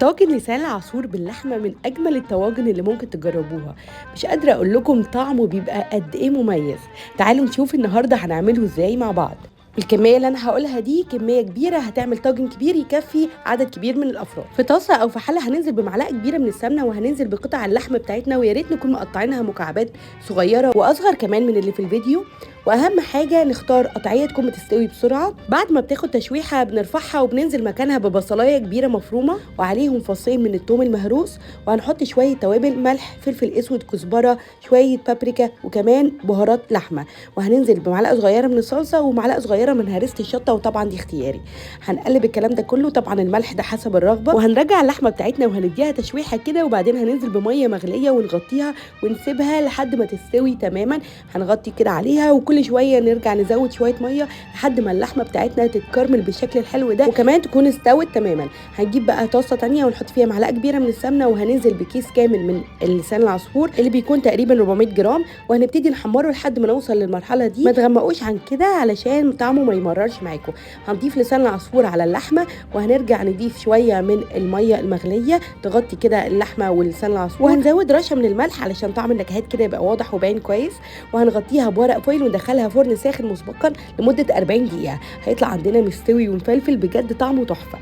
طاجن لسان العصفور باللحمه من اجمل الطواجن اللي ممكن تجربوها. مش قادره اقول لكم طعمه بيبقى قد ايه مميز. تعالوا نشوف النهارده هنعمله ازاي مع بعض. الكميه اللي انا هقولها دي كميه كبيره، هتعمل طاجن كبير يكفي عدد كبير من الافراد. في طاسه او في حله هننزل بمعلقه كبيره من السمنه، وهننزل بقطع اللحم بتاعتنا، ويا ريت نكون مقطعينها مكعبات صغيره واصغر كمان من اللي في الفيديو. واهم حاجه نختار قطعيه تكون بتستوي بسرعه. بعد ما بتاخد تشويحه بنرفعها وبننزل مكانها ببصلايه كبيره مفرومه، وعليهم فصين من الثوم المهروس، وهنحط شويه توابل ملح، فلفل اسود، كزبره، شويه بابريكا، وكمان بهارات لحمه. وهننزل بمعلقه صغيره من الصلصه ومعلقه صغيره من هريسه الشطه، وطبعا دي اختياري. هنقلب الكلام ده كله، طبعا الملح ده حسب الرغبه. وهنرجع اللحمه بتاعتنا وهنديها تشويحه كده، وبعدين هننزل بميه مغليه ونغطيها ونسيبها لحد ما تستوي تماما. هنغطي كده عليها، وكل شويه نرجع نزود شويه ميه لحد ما اللحمه بتاعتنا تتكرمل بالشكل الحلو ده، وكمان تكون استوت تماما. هنجيب بقى طاسه تانية ونحط فيها معلقه كبيره من السمنه، وهننزل بكيس كامل من لسان العصفور اللي بيكون تقريبا 400 جرام، وهنبتدي نحمره لحد ما نوصل للمرحله دي. ما تغمقوش عن كده علشان طعمه ما يمررش معاكم. هنضيف لسان العصفور على اللحمه، وهنرجع نضيف شويه من الميه المغليه تغطي كده اللحمه ولسان العصفور، وهنزود رشه من الملح علشان طعم النكهات كده يبقى واضح وباين كويس. وهنغطيها بورق فويل وندخلها فرن ساخن مسبقا لمده 40 دقيقه. هيطلع عندنا مستوي ومفلفل، بجد طعمه تحفه.